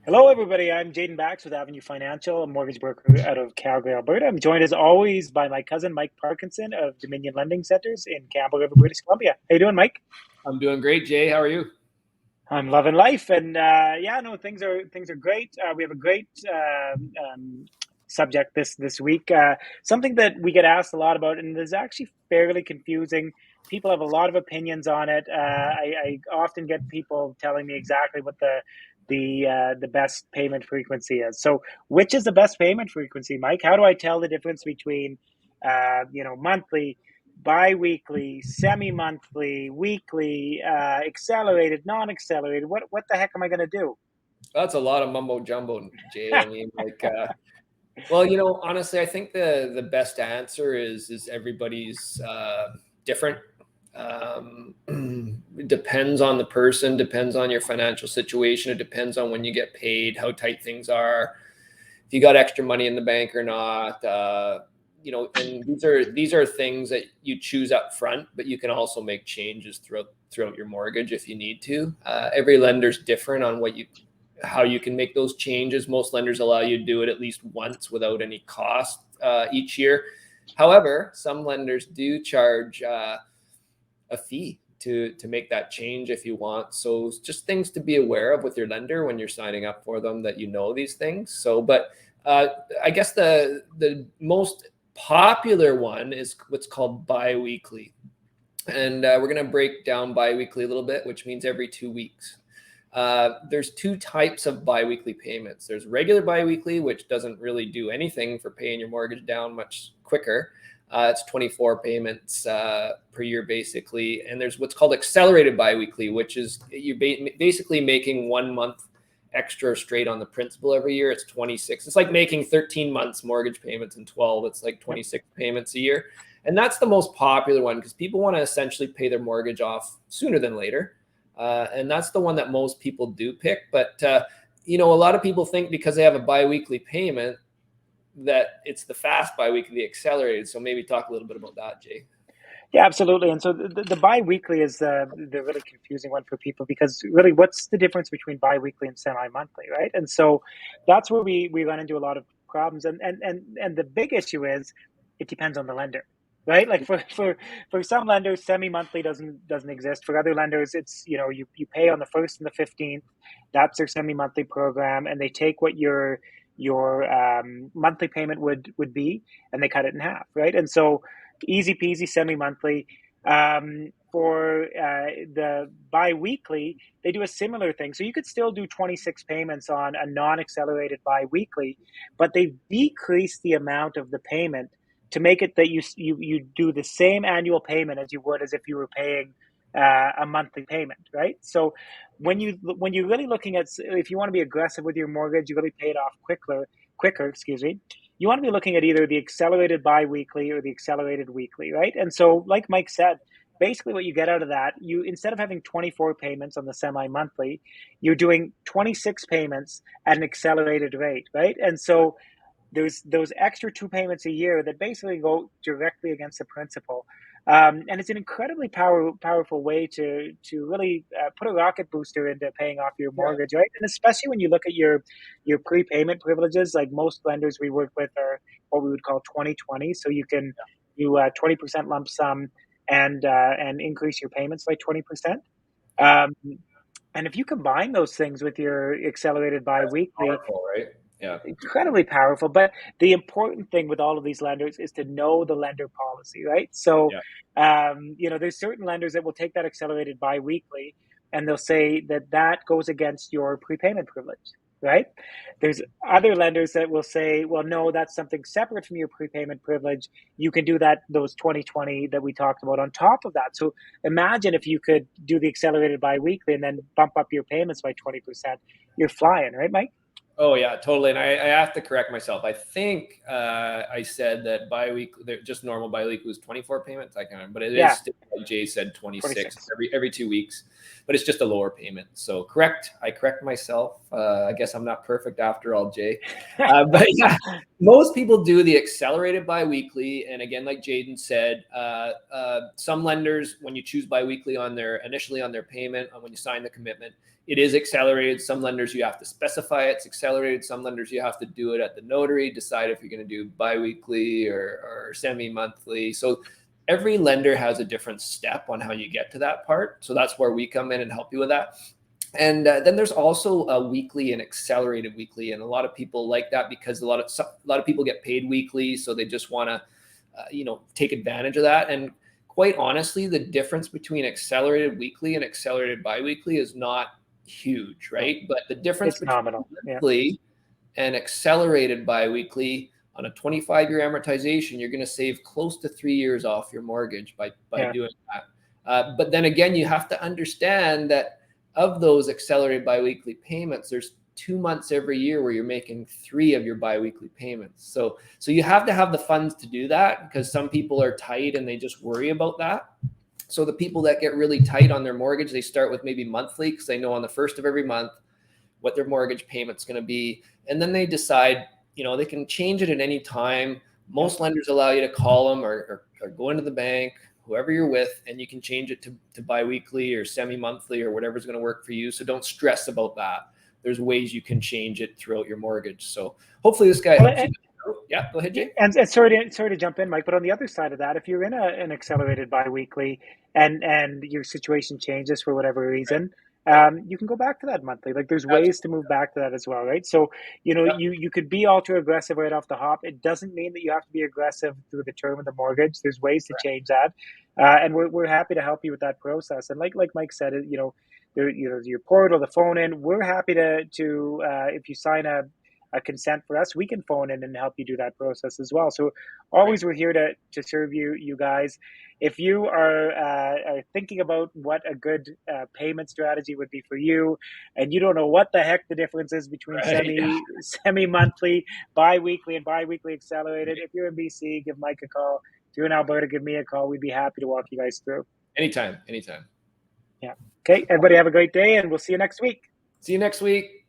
Hello, everybody. I'm Jaden Bax with Avenue Financial, a mortgage broker out of Calgary, Alberta. I'm joined as always by my cousin Mike Parkinson of Dominion Lending Centers in Campbell River, British Columbia. How you doing, Mike? I'm doing great, Jay. How are you? I'm loving life, and yeah, no, things are great. We have a great subject this week. Something that we get asked a lot about, and is actually fairly confusing. People have a lot of opinions on it. I often get people telling me exactly what the best payment frequency is. So, which is the best payment frequency, Mike? How do I tell the difference between monthly, bi-weekly, semi-monthly, weekly, accelerated, non-accelerated? What the heck am I going to do? That's a lot of mumbo jumbo, Jay. I mean, well, honestly, I think the best answer is everybody's different. It depends on the person, depends on your financial situation. It depends on when you get paid, how tight things are, if you got extra money in the bank or not. And these are things that you choose up front, but you can also make changes throughout your mortgage if you need to. Every lender's different on how you can make those changes. Most lenders allow you to do it at least once without any cost each year. However, some lenders do charge a fee to make that change if you want. So just things to be aware of with your lender when you're signing up for them, that these things. But I guess the most popular one is what's called biweekly, and we're going to break down biweekly a little bit, which means every 2 weeks. There's two types of biweekly payments. There's regular biweekly, which doesn't really do anything for paying your mortgage down much quicker. It's 24 payments per year, basically. And there's what's called accelerated biweekly, which is you're basically making 1 month extra straight on the principal every year. It's 26. It's like making 13 months mortgage payments in 12. It's like 26 payments a year. And that's the most popular one because people want to essentially pay their mortgage off sooner than later. And that's the one that most people do pick. But, a lot of people think because they have a biweekly payment that it's the fast biweekly, the accelerated. So maybe talk a little bit about that, Jay. Yeah, absolutely. And so the bi-weekly is the really confusing one for people because really, what's the difference between bi-weekly and semi-monthly, right? And so that's where we run into a lot of problems. And the big issue is it depends on the lender, right? Like for some lenders, semi-monthly doesn't exist. For other lenders, it's you pay on the 1st and the 15th. That's their semi-monthly program, and they take what your monthly payment would be, and they cut it in half, right? And so easy peasy semi-monthly. For the bi-weekly, they do a similar thing. So you could still do 26 payments on a non-accelerated bi-weekly, but they've decreased the amount of the payment to make it that you do the same annual payment as you would as if you were paying a monthly payment, right? So when you're really looking at, if you want to be aggressive with your mortgage, you really pay it off quicker, excuse me, you want to be looking at either the accelerated bi-weekly or the accelerated weekly, right? And so, like Mike said, basically what you get out of that, you instead of having 24 payments on the semi-monthly, you're doing 26 payments at an accelerated rate, right? And so there's those extra 2 payments a year that basically go directly against the principal. And it's an incredibly powerful way to really put a rocket booster into paying off your Yeah. mortgage, right? And especially when you look at your prepayment privileges, like most lenders we work with are what we would call 20/20. So you can do 20% lump sum and increase your payments by 20%. Um, and if you combine those things with your accelerated That's biweekly, powerful, right? Yeah. incredibly powerful. But the important thing with all of these lenders is to know the lender policy, right? So, Yeah. there's certain lenders that will take that accelerated bi-weekly and they'll say that that goes against your prepayment privilege, right? There's other lenders that will say, well, no, that's something separate from your prepayment privilege. You can do that, those 20/20 that we talked about on top of that. So imagine if you could do the accelerated bi-weekly and then bump up your payments by 20%. You're flying, right, Mike? Oh yeah, totally. And I have to correct myself. I think I said that biweekly, just normal biweekly was 24 payments. I can't remember, but it is Yeah, still, like Jay said, 26 26. every 2 weeks. But it's just a lower payment. So correct. I correct myself. I guess I'm not perfect after all, Jay. But yeah, most people do the accelerated biweekly. And again, like Jaden said, some lenders, when you choose biweekly initially on their payment, when you sign the commitment, it is accelerated. Some lenders you have to specify it's accelerated. Some lenders you have to do it at the notary, decide if you're going to do biweekly or semi-monthly. So every lender has a different step on how you get to that part. So that's where we come in and help you with that. And then there's also a weekly and accelerated weekly, and a lot of people like that because a lot of people get paid weekly, so they just want to take advantage of that. And quite honestly, the difference between accelerated weekly and accelerated biweekly is not huge, right? But the difference between monthly and accelerated biweekly on a 25-year amortization, you're going to save close to 3 years off your mortgage by doing that. But then again, you have to understand that of those accelerated biweekly payments, there's 2 months every year where you're making 3 of your biweekly payments. So you have to have the funds to do that, because some people are tight and they just worry about that. So the people that get really tight on their mortgage, they start with maybe monthly because they know on the first of every month what their mortgage payment's going to be. And then they decide, they can change it at any time. Most lenders allow you to call them or go into the bank, whoever you're with, and you can change it to biweekly or semi-monthly or whatever's going to work for you. So don't stress about that. There's ways you can change it throughout your mortgage. So hopefully this guy helps you. Yeah, go ahead, Jay. And sorry to jump in, Mike, but on the other side of that, if you're in an accelerated biweekly and your situation changes for whatever reason, you can go back to that monthly. Like there's ways to move back to that as well, right? So, you could be ultra aggressive right off the hop. It doesn't mean that you have to be aggressive through the term of the mortgage. There's ways to change that. And we're happy to help you with that process. And like Mike said, your portal, the phone in, we're happy to if you sign a consent for us, we can phone in and help you do that process as well. So always we're here to serve you guys. If you are thinking about what a good payment strategy would be for you, and you don't know what the heck the difference is between semi-monthly, bi-weekly, and bi-weekly accelerated, if you're in BC, give Mike a call. If you're in Alberta, give me a call. We'd be happy to walk you guys through. Anytime. Yeah. Okay, everybody have a great day, and we'll see you next week. See you next week.